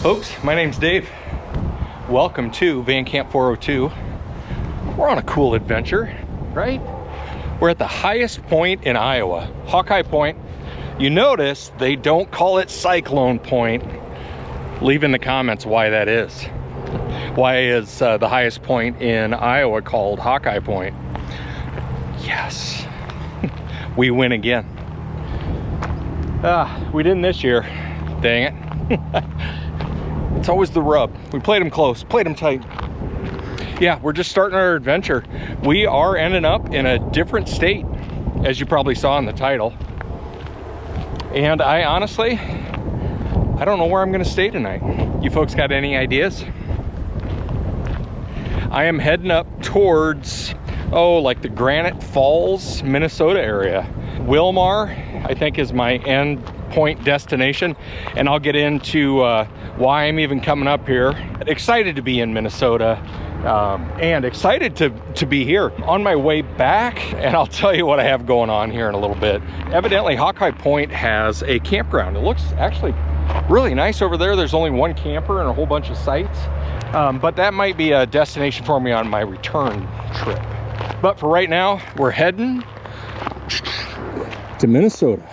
Folks, my name's Dave. Welcome to Van Camp 402. We're on a cool adventure, right? We're at the highest point in Iowa, Hawkeye Point. You notice they don't call it Cyclone Point. Leave in the comments why that is. Why is the highest point in Iowa called Hawkeye Point? Yes, we win again. We didn't this year, dang it. It's always the rub. We played them close, played them tight. Yeah, we're just starting our adventure. We are ending up in a different state, as you probably saw in the title. And I honestly don't know where I'm gonna stay tonight. You folks got any ideas? I am heading up towards, like the Granite Falls, Minnesota area. Wilmar, I think, is my end point destination, and I'll get into why I'm even coming up here. Excited to be in Minnesota, and excited to be here. On my way back, and I'll tell you what I have going on here in a little bit. Evidently, Hawkeye Point has a campground. It looks actually really nice over there. There's only one camper and a whole bunch of sites, but that might be a destination for me on my return trip. But for right now, we're heading to Minnesota.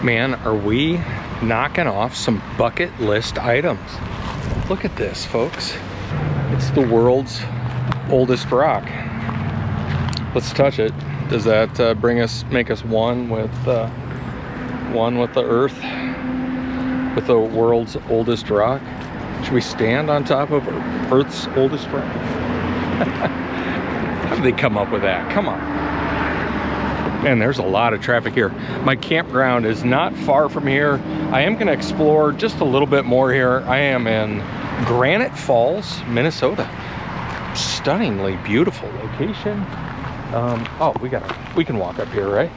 Man, are we knocking off some bucket list items. Look at this, folks. It's the world's oldest rock. Let's touch it. Does that make us one with the earth, with the world's oldest rock? Should we stand on top of Earth's oldest rock? How did they come up with that? Come on. Man, there's a lot of traffic here. My campground is not far from here. I am gonna explore just a little bit more here. I am in Granite Falls, Minnesota. Stunningly beautiful location. We can walk up here, right?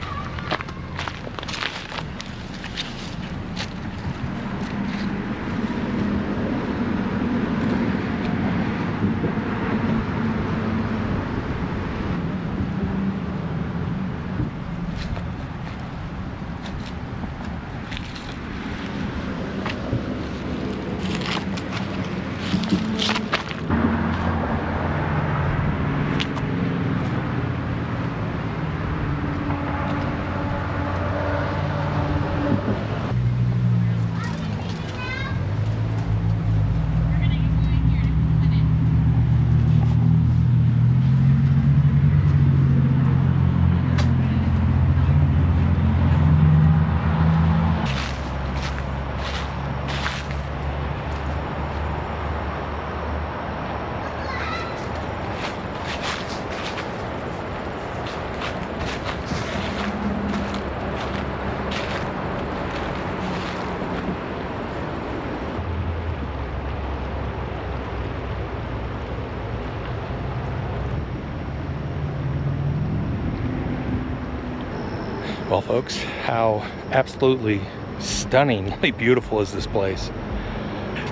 Well, folks, how absolutely stunningly beautiful is this place?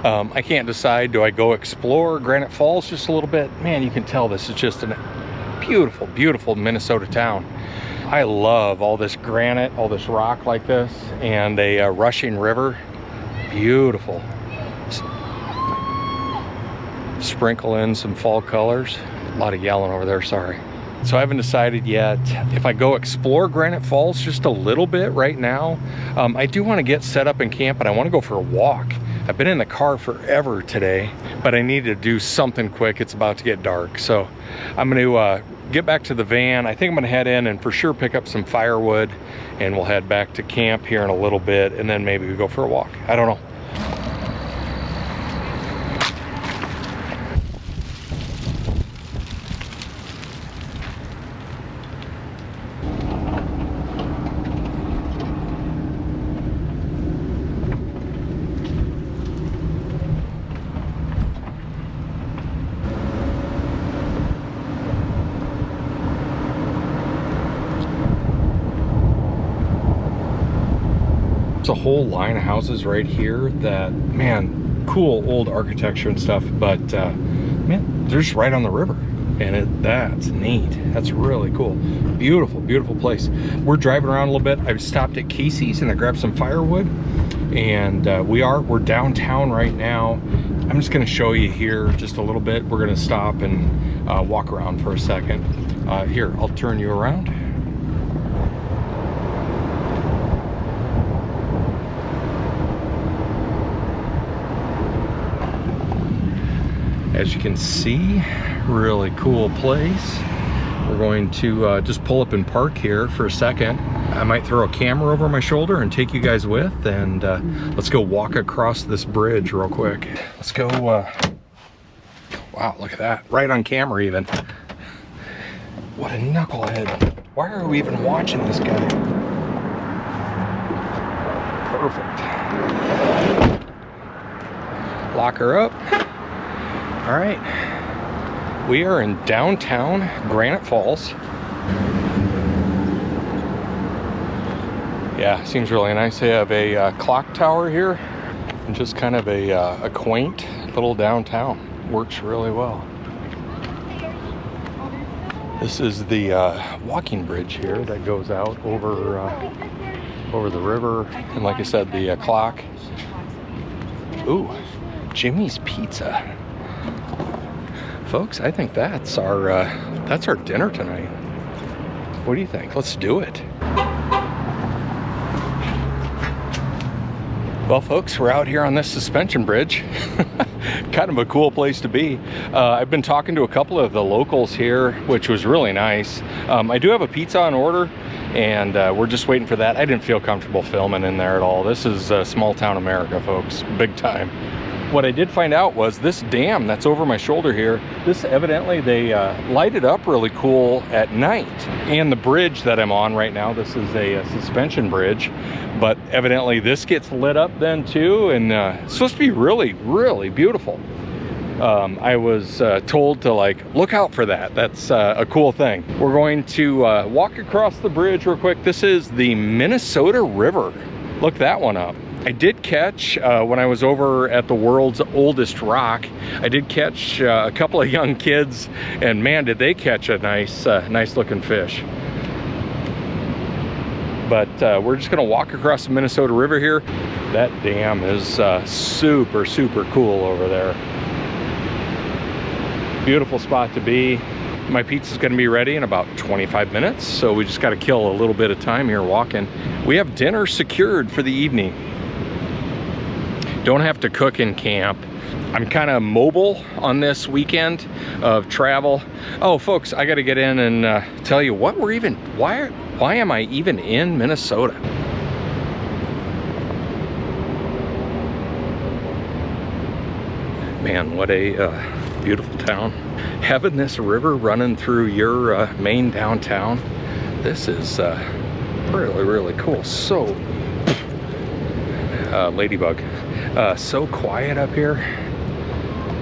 I can't decide, do I go explore Granite Falls just a little bit? Man, you can tell this is just a beautiful, beautiful Minnesota town. I love all this granite, all this rock like this, and a rushing river. Beautiful. Sprinkle in some fall colors. A lot of yelling over there, sorry. So I haven't decided yet if I go explore Granite Falls just a little bit right now. I do want to get set up in camp, and I want to go for a walk. I've been in the car forever today, but I need to do something quick. It's about to get dark. So I'm going to get back to the van. I think I'm going to head in and for sure pick up some firewood, and we'll head back to camp here in a little bit, and then maybe we go for a walk. I don't know. There's a whole line of houses right here that, man, cool old architecture and stuff, but man, they're just right on the river. And that's neat. That's really cool. Beautiful, beautiful place. We're driving around a little bit. I've stopped at Casey's and I grabbed some firewood, and we're downtown right now. I'm just going to show you here just a little bit. We're going to stop and walk around for a second. Here, I'll turn you around. As you can see, really cool place. We're going to just pull up and park here for a second. I might throw a camera over my shoulder and take you guys with, and let's go walk across this bridge real quick. Let's go, wow, look at that, right on camera even. What a knucklehead. Why are we even watching this guy? Perfect. Lock her up. All right, we are in downtown Granite Falls. Yeah, seems really nice. They have a clock tower here, and just kind of a quaint little downtown. Works really well. This is the walking bridge here that goes out over the river, and like I said, the clock. Ooh, Jimmy's Pizza. Folks, I think that's our dinner tonight. What do you think? Let's do it. Well, folks, we're out here on this suspension bridge. Kind of a cool place to be. I've been talking to a couple of the locals here, which was really nice. I do have a pizza on order, and we're just waiting for that. I didn't feel comfortable filming in there at all. This is small town America, folks, big time. What I did find out was this dam that's over my shoulder here, this evidently they light it up really cool at night. And the bridge that I'm on right now, this is a suspension bridge, but evidently this gets lit up then too, and it's supposed to be really, really beautiful. I was told to look out for that. That's a cool thing. We're going to walk across the bridge real quick. This is the Minnesota River. Look that one up. I did catch, when I was over at the world's oldest rock, I did catch a couple of young kids, and man, did they catch a nice looking fish. But we're just gonna walk across the Minnesota River here. That dam is super, super cool over there. Beautiful spot to be. My pizza's gonna be ready in about 25 minutes, so we just gotta kill a little bit of time here walking. We have dinner secured for the evening. Don't have to cook in camp. I'm kind of mobile on this weekend of travel. Oh, folks, I got to get in and tell you what why am I even in Minnesota? Man, what a beautiful town. Having this river running through your main downtown, this is really, really cool. So, ladybug. So quiet up here.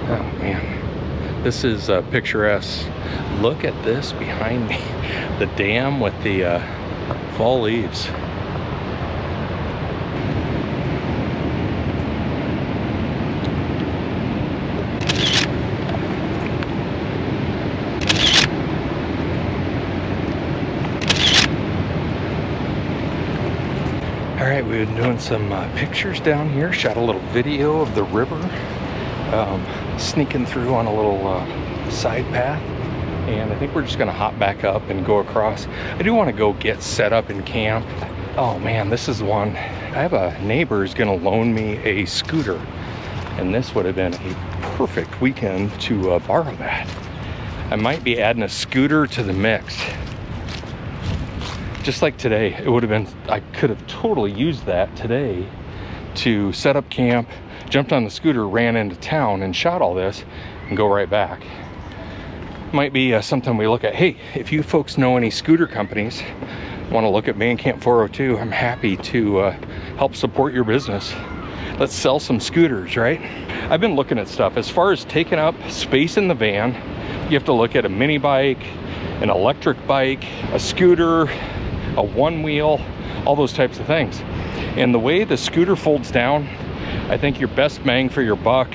Oh man, this is picturesque. Look at this behind me. The dam with the fall leaves. All right, we've been doing some pictures down here, shot a little video of the river, sneaking through on a little side path, and I think we're just gonna hop back up and go across. I do wanna go get set up in camp. Oh man, this is one. I have a neighbor who's gonna loan me a scooter, and this would have been a perfect weekend to borrow that. I might be adding a scooter to the mix. Just like today, it would have been, I could have totally used that today to set up camp, jumped on the scooter, ran into town and shot all this and go right back. Might be something we look at. Hey, if you folks know any scooter companies, want to look at Van Camp 402, I'm happy to help support your business. Let's sell some scooters, right? I've been looking at stuff. As far as taking up space in the van, you have to look at a mini bike, an electric bike, a scooter, a one wheel, all those types of things. And the way the scooter folds down, I think your best bang for your buck.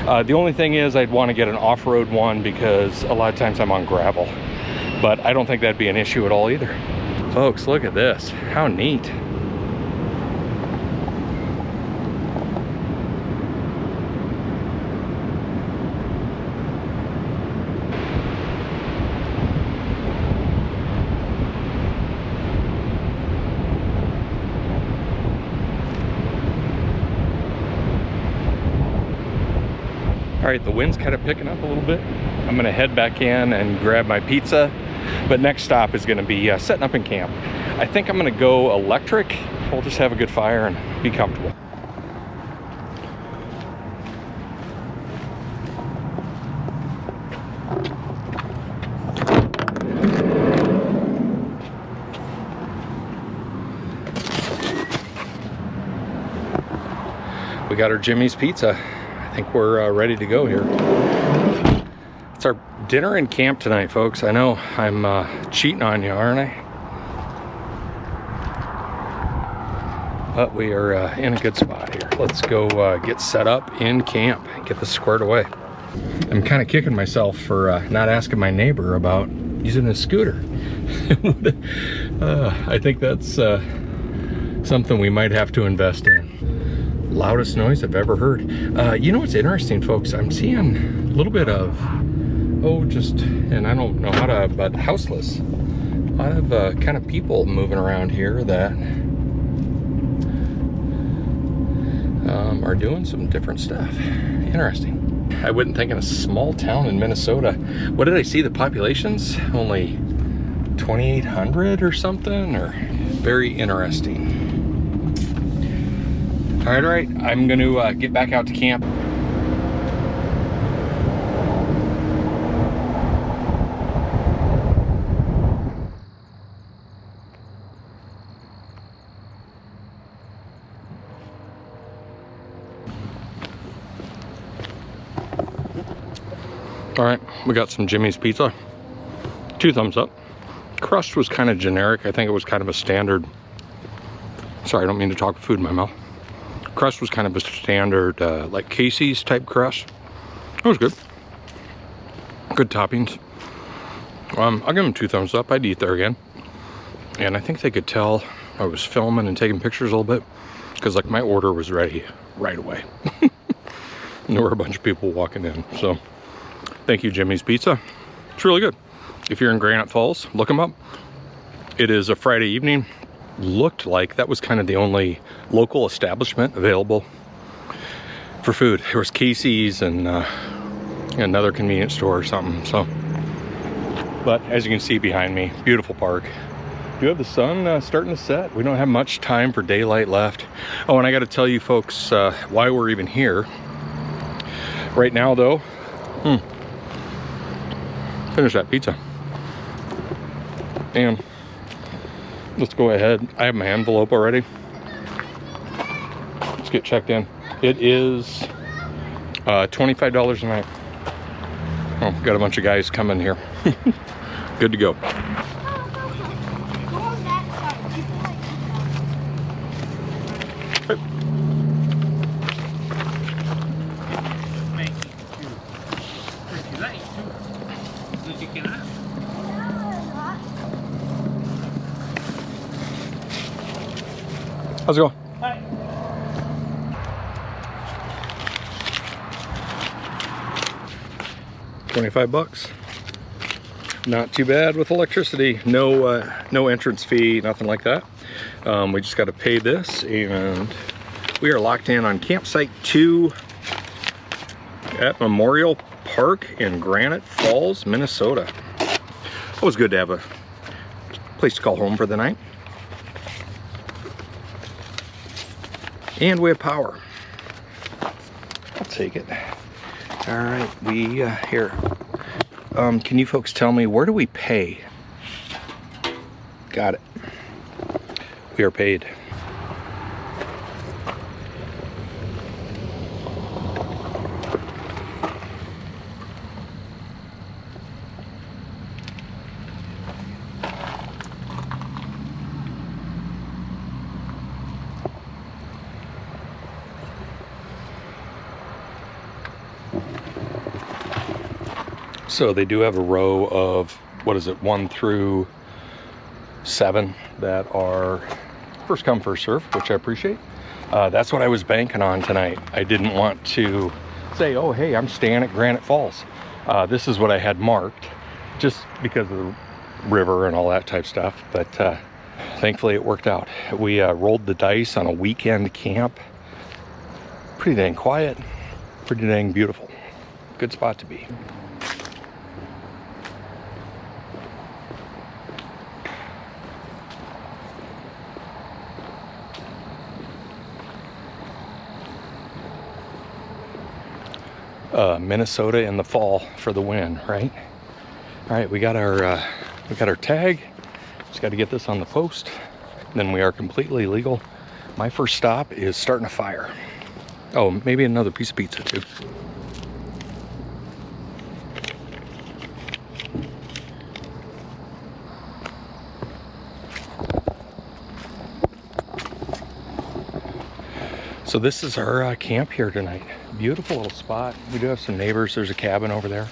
The only thing is I'd want to get an off-road one because a lot of times I'm on gravel, but I don't think that'd be an issue at all either. Folks, look at this, how neat. All right, the wind's kind of picking up a little bit. I'm gonna head back in and grab my pizza, but next stop is gonna be setting up in camp. I think I'm gonna go electric. We'll just have a good fire and be comfortable. We got our Jimmy's Pizza. I think we're ready to go here. It's our dinner in camp tonight, folks. I know I'm cheating on you, aren't I? But we are in a good spot here. Let's go get set up in camp, get this squared away. I'm kind of kicking myself for not asking my neighbor about using a scooter. I think that's something we might have to invest in. Loudest noise I've ever heard. You know what's interesting, folks? I'm seeing a little bit of, and I don't know how to, but houseless. A lot of kind of people moving around here that are doing some different stuff. Interesting. I wouldn't think in a small town in Minnesota. What did I see? The population's only 2,800 or something, or very interesting. All right, I'm going to get back out to camp. All right, we got some Jimmy's Pizza. 2 thumbs up. Crust was kind of generic. I think it was kind of a standard. Sorry, I don't mean to talk food in my mouth. Crust was kind of a standard, like Casey's type crust. It was good. Good toppings. I'll give them 2 thumbs up. I'd eat there again. And I think they could tell I was filming and taking pictures a little bit, because like my order was ready right away. And there were a bunch of people walking in. So thank you, Jimmy's Pizza. It's really good. If you're in Granite Falls, look them up. It is a Friday evening. Looked like that was kind of the only local establishment available for food. There was Casey's and another convenience store or something. So, but as you can see behind me, beautiful park. Do have the sun starting to set. We don't have much time for daylight left. Oh, and I got to tell you folks why we're even here right now, though. Finish that pizza. And let's go ahead. I have my envelope already. Let's get checked in. It is $25 a night. Oh, got a bunch of guys coming here. Good to go. How's it going? Hi. $25. Not too bad with electricity. No entrance fee, nothing like that. We just got to pay this, and we are locked in on campsite 2 at Memorial Park in Granite Falls, Minnesota. Always good to have a place to call home for the night. And we have power. I'll take it. All right, we here. Can you folks tell me, where do we pay? Got it. We are paid. So they do have a row of, what is it, 1 through 7 that are first come, first serve, which I appreciate. That's what I was banking on tonight. I didn't want to say, oh, hey, I'm staying at Granite Falls. This is what I had marked just because of the river and all that type stuff. But thankfully it worked out. We rolled the dice on a weekend camp. Pretty dang quiet, pretty dang beautiful. Good spot to be. Minnesota in the fall for the win, right? All right, we got our tag. Just got to get this on the post. Then we are completely legal. My first stop is starting a fire. Oh, maybe another piece of pizza too. So this is our camp here tonight. Beautiful little spot. We do have some neighbors. There's a cabin over there.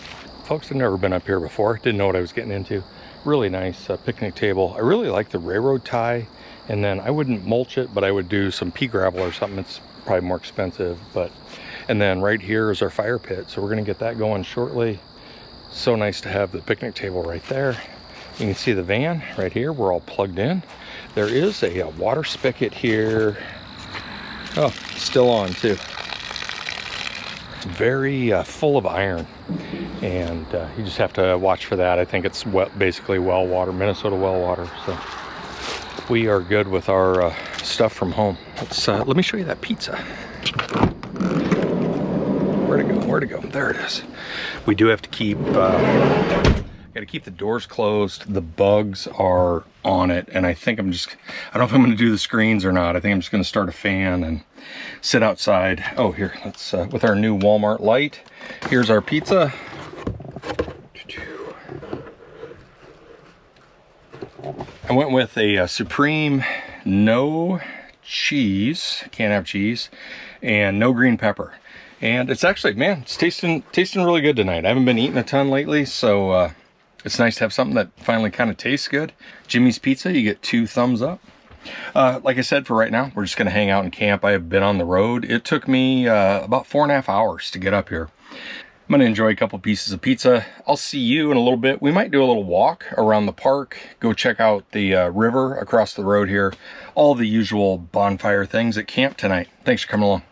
Folks have never been up here before. Didn't know what I was getting into. Really nice picnic table. I really like the railroad tie. And then I wouldn't mulch it, but I would do some pea gravel or something. It's probably more expensive. And then right here is our fire pit. So we're gonna get that going shortly. So nice to have the picnic table right there. You can see the van right here. We're all plugged in. There is a water spigot here. Oh, still on too. It's very full of iron, and you just have to watch for that. I think it's basically well water, Minnesota well water. So we are good with our stuff from home. Let me show you that pizza. Where'd it go? Where'd it go? There it is. We do have to keep gotta keep the doors closed. The bugs are on it, and I think I don't know if I'm gonna do the screens or not. I think I'm just gonna start a fan and sit outside. Oh, here, let's with our new Walmart light. Here's our pizza. I went with a Supreme, no cheese, can't have cheese, and no green pepper. And it's actually, man, it's tasting really good tonight. I haven't been eating a ton lately, so it's nice to have something that finally kind of tastes good. Jimmy's Pizza, you get 2 thumbs up. Like I said, for right now, we're just gonna hang out and camp. I have been on the road. It took me about 4.5 hours to get up here. I'm gonna enjoy a couple pieces of pizza. I'll see you in a little bit. We might do a little walk around the park, go check out the river across the road here. All the usual bonfire things at camp tonight. Thanks for coming along.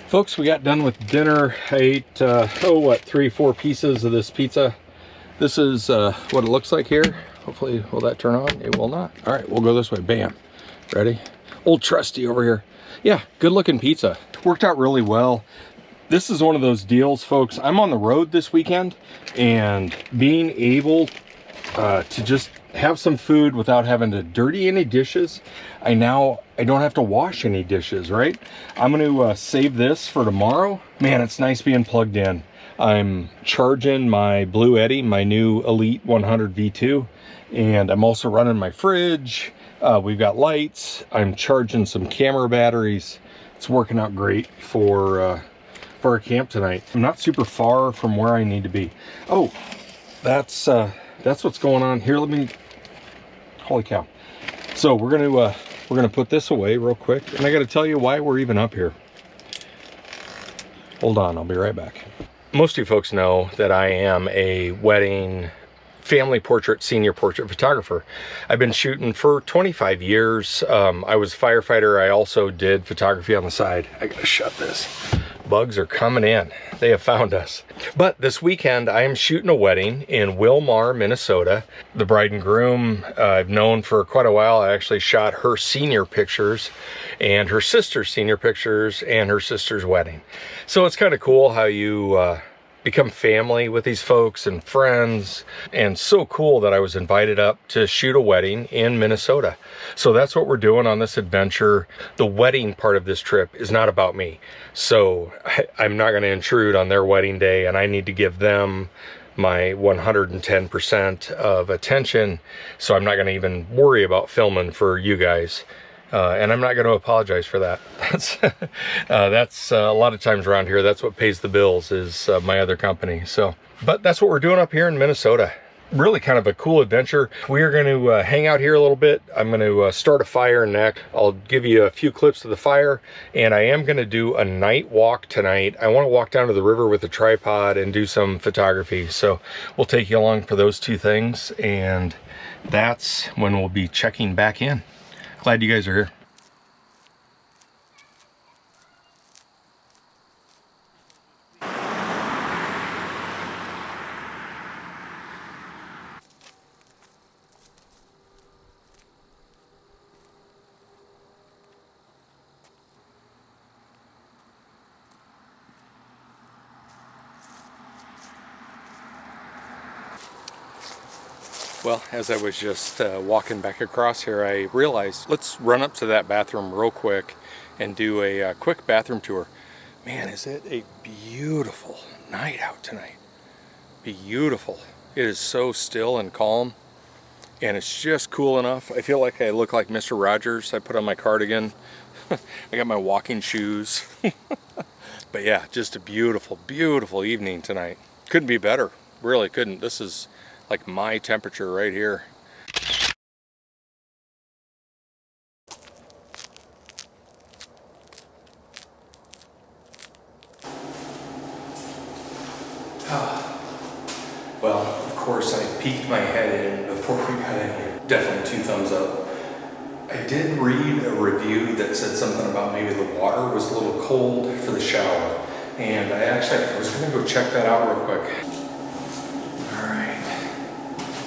Folks, we got done with dinner. I ate, 3-4 pieces of this pizza. This is what it looks like here. Hopefully, will that turn on? It will not. All right, we'll go this way. Bam. Ready? Old Trusty over here. Yeah, good looking pizza. Worked out really well. This is one of those deals, folks. I'm on the road this weekend, and being able to just have some food without having to dirty any dishes. I don't have to wash any dishes, right? I'm gonna save this for tomorrow. Man, it's nice being plugged in. I'm charging my Blue Eddy, my new Elite 100 V2, and I'm also running my fridge. We've got lights. I'm charging some camera batteries. It's working out great for our camp tonight. I'm not super far from where I need to be. Oh, that's what's going on here. Holy cow. So we're gonna put this away real quick, and I got to tell you why we're even up here. Hold on, I'll be right back. Most of you folks know that I am a wedding, family portrait, senior portrait photographer. I've been shooting for 25 years. I was a firefighter. I also did photography on the side. I gotta shut this. Bugs are coming in. They have found us. But this weekend, I am shooting a wedding in Wilmar, Minnesota. The bride and groom I've known for quite a while. I actually shot her senior pictures and her sister's senior pictures and her sister's wedding. So it's kind of cool how you become family with these folks and friends, and so cool that I was invited up to shoot a wedding in Minnesota. So that's what we're doing on this adventure. The wedding part of this trip is not about me, so I'm not going to intrude on their wedding day, and I need to give them my 110% of attention, so I'm not going to even worry about filming for you guys. and I'm not going to apologize for that. That's a lot of times around here, that's what pays the bills is my other company. So, but that's what we're doing up here in Minnesota. Really kind of a cool adventure. We are going to hang out here a little bit. I'm going to start a fire next. I'll give you a few clips of the fire, and I am going to do a night walk tonight. I want to walk down to the river with a tripod and do some photography. So we'll take you along for those two things, and that's when we'll be checking back in. Glad you guys are here. Well, as I was just walking back across here, I realized let's run up to that bathroom real quick and do a quick bathroom tour. Man, is it a beautiful night out tonight. Beautiful. It is so still and calm, and it's just cool enough. I feel like I look like Mr. Rogers. I put on my cardigan. I got my walking shoes. But yeah, just a beautiful, beautiful evening tonight. Couldn't be better. Really couldn't. This is like my temperature right here. Well, of course I peeked my head in before we got in here. Definitely 2 thumbs up. I did read a review that said something about maybe the water was a little cold for the shower. And I was gonna go check that out real quick.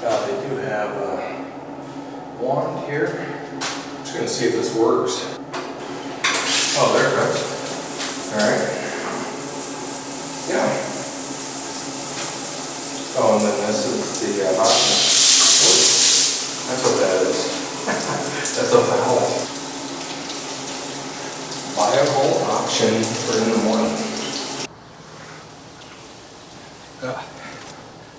They do have a wand here. Just gonna see if this works. Oh, there it goes. All right. Yeah. Oh, and then this is the option. That's what that is. That's a valve. Viable option for in the morning.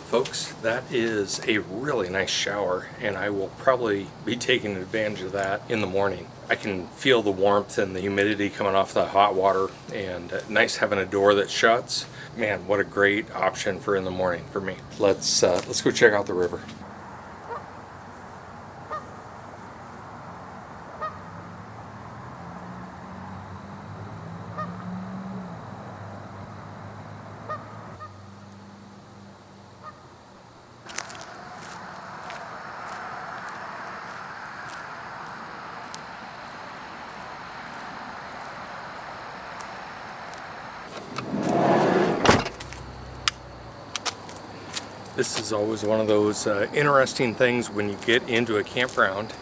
Folks, that is a really nice shower, and I will probably be taking advantage of that in the morning. I can feel the warmth and the humidity coming off the hot water, and nice having a door that shuts. Man, what a great option for in the morning for me. Let's go check out the river. This is always one of those interesting things when you get into a campground.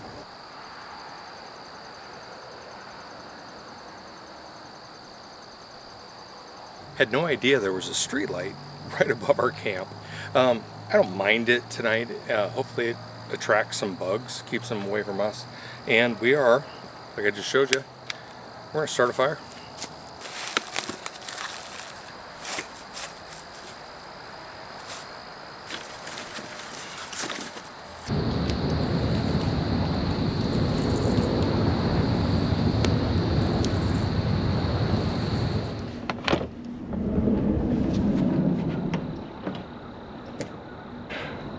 Had no idea there was a street light right above our camp. I don't mind it tonight. Hopefully it attracts some bugs, keeps them away from us. And we are, like I just showed you, we're gonna start a fire.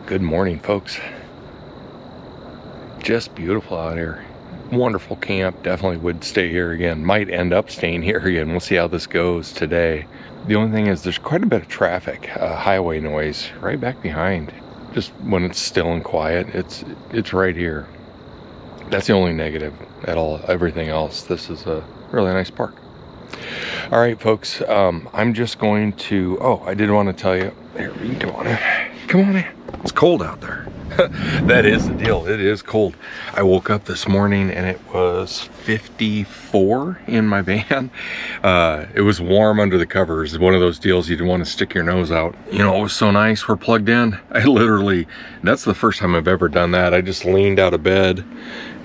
Good morning, folks. Just beautiful out here. Wonderful camp. Definitely would stay here again. Might end up staying here again. We'll see how this goes today. The only thing is there's quite a bit of traffic, highway noise right back behind. Just when it's still and quiet, it's right here. That's the only negative at all. Everything else, this is a really nice park. All right, folks. I'm just going to. Oh, I did want to tell you. There, you can come on in. Come on in. It's cold out there. That is the deal. It is cold. I woke up this morning and it was 54 in my van. It was warm under the covers. One of those deals you'd want to stick your nose out. You know, it was so nice. We're plugged in. I literally, that's the first time I've ever done that. I just leaned out of bed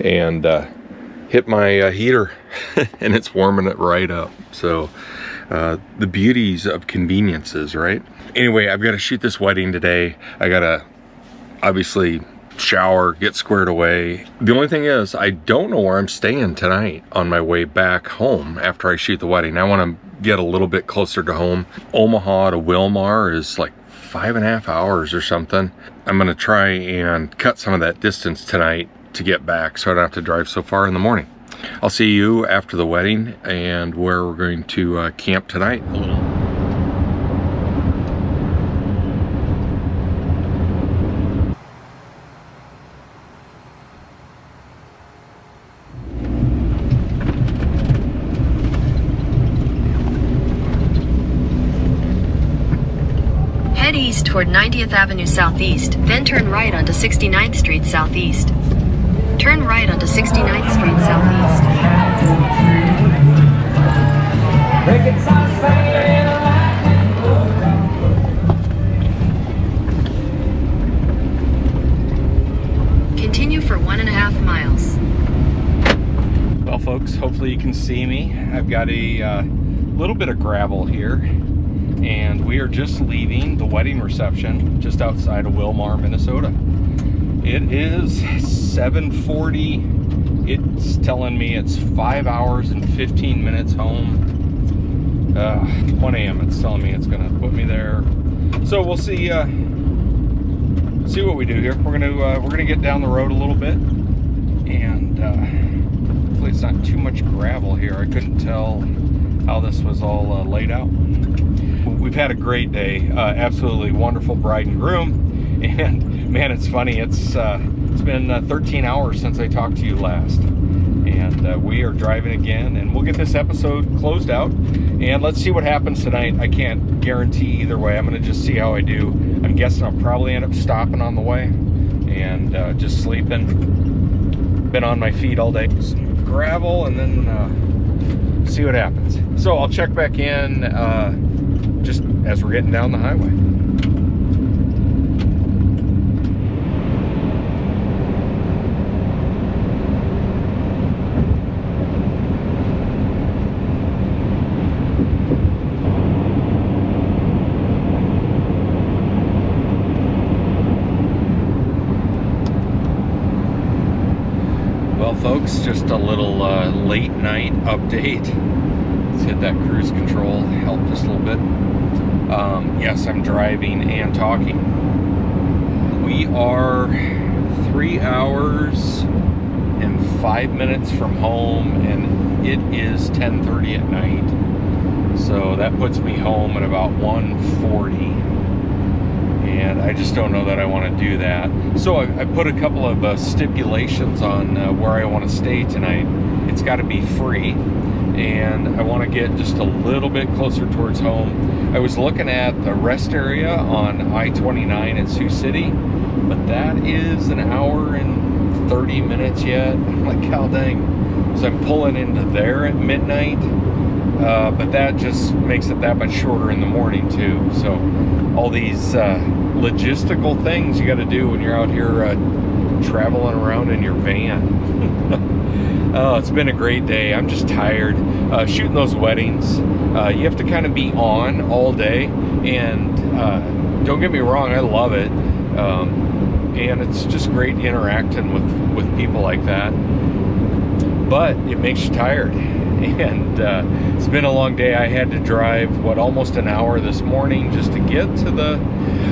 and hit my heater and it's warming it right up. So the beauties of conveniences, right? Anyway, I've got to shoot this wedding today. I got to obviously shower, get squared away. The only thing is, I don't know where I'm staying tonight on my way back home after I shoot the wedding. I want to get a little bit closer to home. Omaha to Wilmar is like 5.5 hours or something. I'm gonna try and cut some of that distance tonight to get back so I don't have to drive so far in the morning. I'll see you after the wedding and where we're going to camp tonight a little. Head east toward 90th Avenue Southeast, then turn right onto 69th Street Southeast. Turn right onto 69th Street Southeast. Continue for 1.5 miles. Well, folks, hopefully you can see me. I've got a little bit of gravel here, and we are just leaving the wedding reception just outside of Wilmar, Minnesota. It is 7:40. It's telling me it's 5 hours and 15 minutes home. 1 a.m. it's telling me it's gonna put me there. So we'll see what we do here. We're gonna get down the road a little bit, and hopefully it's not too much gravel here. I couldn't tell how this was all laid out. We've had a great day. Absolutely wonderful bride and groom, and man, it's funny. It's been 13 hours since I talked to you last, and we are driving again, and we'll get this episode closed out, and let's see what happens tonight. I can't guarantee either way. I'm gonna just see how I do. I'm guessing I'll probably end up stopping on the way and just sleeping. Been on my feet all day. Some gravel, and then see what happens. So I'll check back in just as we're getting down the highway. Well, folks, just a little late night update. Let's hit that cruise control, help just a little bit. Yes, I'm driving and talking. We are 3 hours and 5 minutes from home, and it is 10:30 at night. So that puts me home at about 1:40. And I just don't know that I want to do that. So I put a couple of stipulations on where I want to stay tonight. It's got to be free, and I want to get just a little bit closer towards home. I was looking at the rest area on I-29 at Sioux City, but that is an hour and 30 minutes yet. I'm like, how dang. So I'm pulling into there at midnight, but that just makes it that much shorter in the morning too. So all these logistical things you got to do when you're out here traveling around in your van. Oh, it's been a great day. I'm just tired. Shooting those weddings, you have to kind of be on all day, and don't get me wrong, I love it, and it's just great interacting with people like that, but it makes you tired. And it's been a long day. I had to drive, almost an hour this morning just to get to the...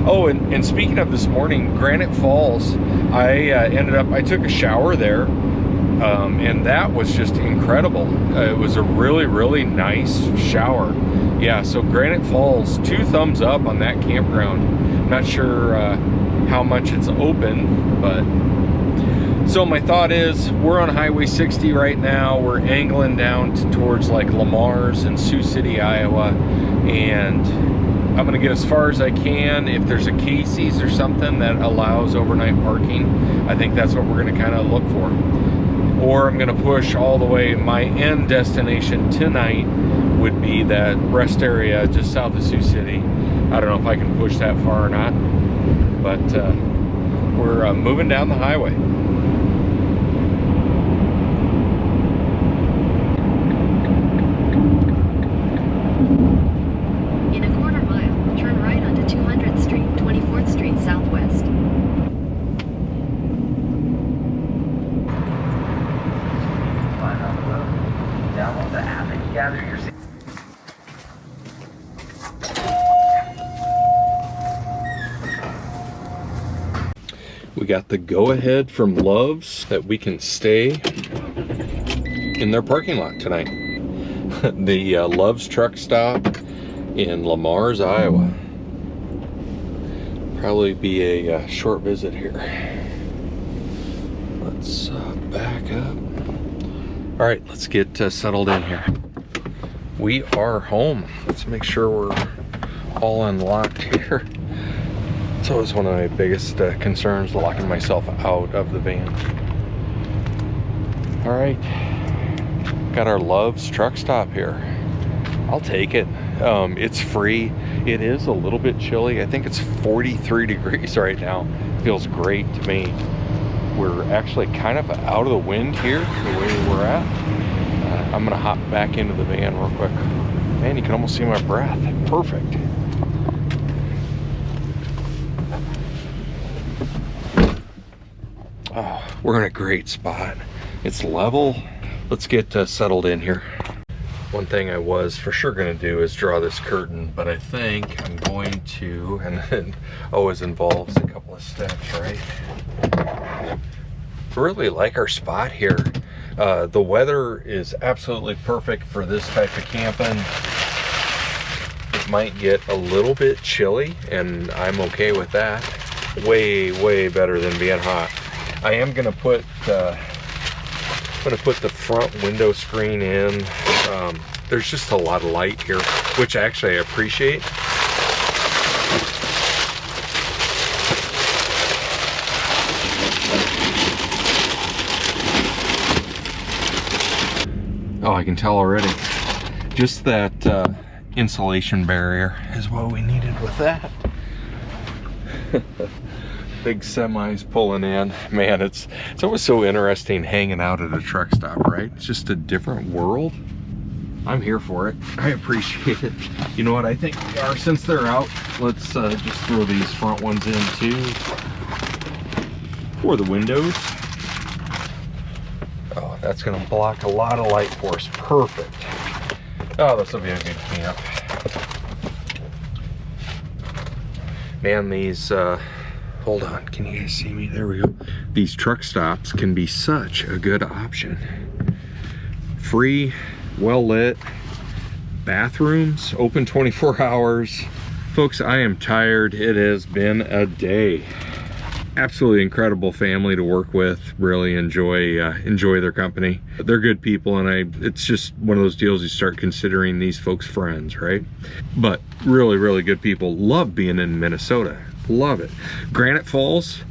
Oh, and speaking of this morning, Granite Falls, I took a shower there, and that was just incredible. It was a really, really nice shower. Yeah, so Granite Falls, 2 thumbs up on that campground. I'm not sure how much it's open, but... So my thought is, we're on Highway 60 right now. We're angling down towards like Lamar's and Sioux City, Iowa, and I'm gonna get as far as I can. If there's a Casey's or something that allows overnight parking, I think that's what we're gonna kind of look for. Or I'm gonna push all the way. My end destination tonight would be that rest area just south of Sioux City. I don't know if I can push that far or not, but we're moving down the highway. gather your seat. We got the go-ahead from Love's that we can stay in their parking lot tonight. The Love's truck stop in Lamars, Iowa. Probably be a short visit here. Let's back up. All right, let's get settled in here. We are home. Let's make sure we're all unlocked here. It's always one of my biggest concerns, locking myself out of the van. All right, got our Love's truck stop here. I'll take it. It's free. It is a little bit chilly. I think it's 43 degrees right now. Feels great to me. We're actually kind of out of the wind here, the way we're at. I'm gonna hop back into the van real quick. Man, you can almost see my breath. Perfect. Oh, we're in a great spot. It's level. Let's get settled in here. One thing I was for sure gonna do is draw this curtain, but I think I'm going to, and it always involves a couple of steps, right? Really like our spot here. The weather is absolutely perfect for this type of camping. It might get a little bit chilly, and I'm okay with that. Way better than being hot. I am gonna put the front window screen in. There's just a lot of light here, which actually I appreciate. Oh, I can tell already. Just that insulation barrier is what we needed with that. Big semis pulling in. Man, it's always so interesting hanging out at a truck stop, right? It's just a different world. I'm here for it. I appreciate it. You know what I think we are, since they're out, let's just throw these front ones in too for the windows. Oh, that's gonna block a lot of light for us. Perfect. Oh, this will be a good camp. Man, these hold on, can you guys see me? There we go. These truck stops can be such a good option. Free, well lit, bathrooms, open 24 hours. Folks, I am tired. It has been a day. Absolutely incredible family to work with. Really enjoy their company. They're good people, and it's just one of those deals you start considering these folks friends, right? But really good people. Love being in Minnesota. Love it. Granite Falls,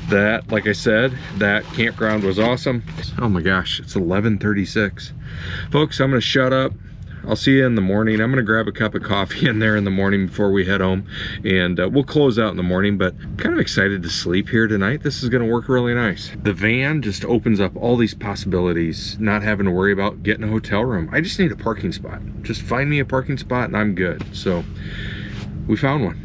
that, like I said, that campground was awesome. Oh my gosh, it's 11:36. Folks, I'm gonna shut up. I'll see you in the morning. I'm gonna grab a cup of coffee in there in the morning before we head home, and we'll close out in the morning, but I'm kind of excited to sleep here tonight. This is gonna work really nice. The van just opens up all these possibilities, not having to worry about getting a hotel room. I just need a parking spot. Just find me a parking spot and I'm good. So we found one.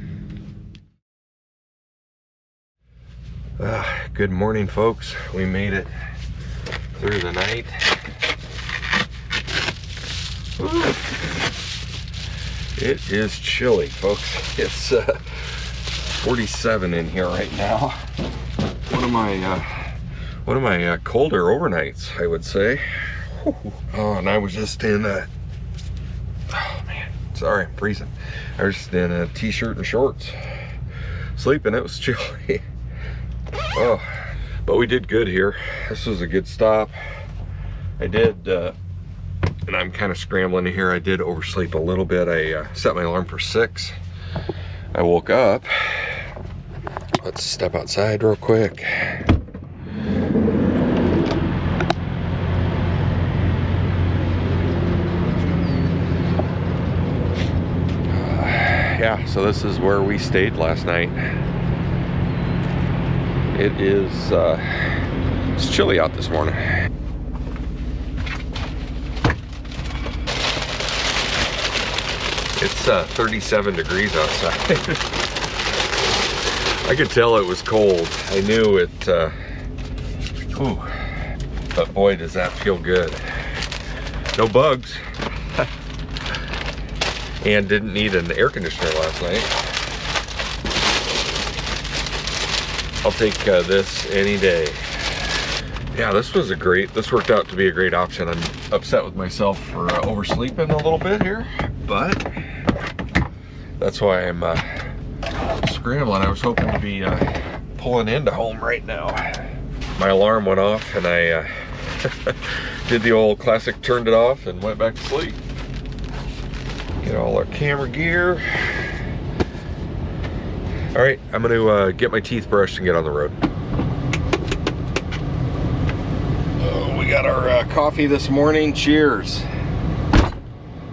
Good morning, folks. We made it through the night. Ooh. It is chilly, folks. It's 47 in here right now. One of my colder overnights, I would say. Oh, and I was just in a, oh man, sorry, I'm freezing. I was just in a t-shirt and shorts, sleeping. It was chilly. Oh, but we did good here. This was a good stop. I did, and I'm kind of scrambling here. I did oversleep a little bit. I set my alarm for 6. I woke up. Let's step outside real quick. Yeah, so this is where we stayed last night. It is, it's chilly out this morning. It's 37 degrees outside. I could tell it was cold. I knew it, ooh, but boy, does that feel good. No bugs. and didn't need an air conditioner last night. I'll take this any day. Yeah, this worked out to be a great option. I'm upset with myself for oversleeping a little bit here, but that's why I'm scrambling. I was hoping to be pulling into home right now. My alarm went off and I did the old classic, turned it off and went back to sleep. Get all our camera gear. All right, I'm gonna get my teeth brushed and get on the road. Oh, we got our coffee this morning. Cheers.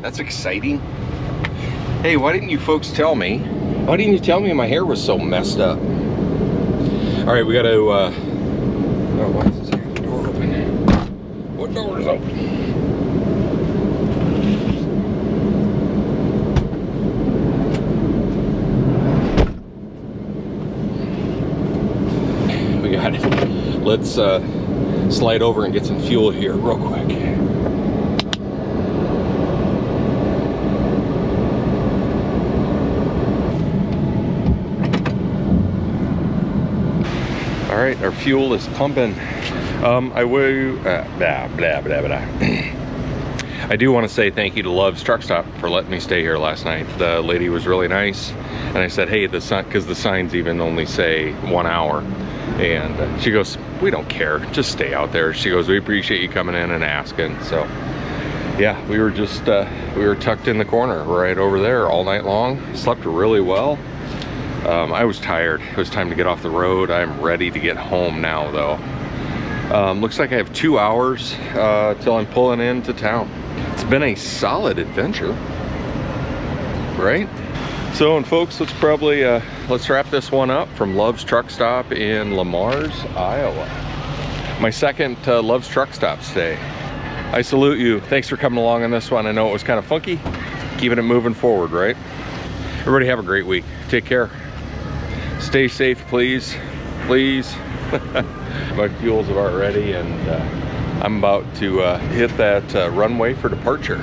That's exciting. Hey, why didn't you folks tell me? Why didn't you tell me my hair was so messed up? All right, we gotta, oh, why is this door open? What door is open? We got it. Let's slide over and get some fuel here real quick. All right, our fuel is pumping. I do want to say thank you to Love's Truck Stop for letting me stay here last night. The lady was really nice, and I said, hey, the sign, because the signs even only say 1 hour, and she goes, we don't care, just stay out there. She goes, we appreciate you coming in and asking. So yeah, we were just we were tucked in the corner right over there all night long. Slept really well. I was tired. It was time to get off the road. I'm ready to get home now though. Looks like I have 2 hours till I'm pulling into town. It's been a solid adventure, right? So, and folks, let's probably let's wrap this one up from Love's Truck Stop in Lamars, Iowa. My second Love's Truck Stop today. I salute you. Thanks for coming along on this one. I know it was kind of funky, keeping it moving forward, right? Everybody have a great week. Take care. Stay safe, please. Please. My fuel's about ready, and I'm about to hit that runway for departure.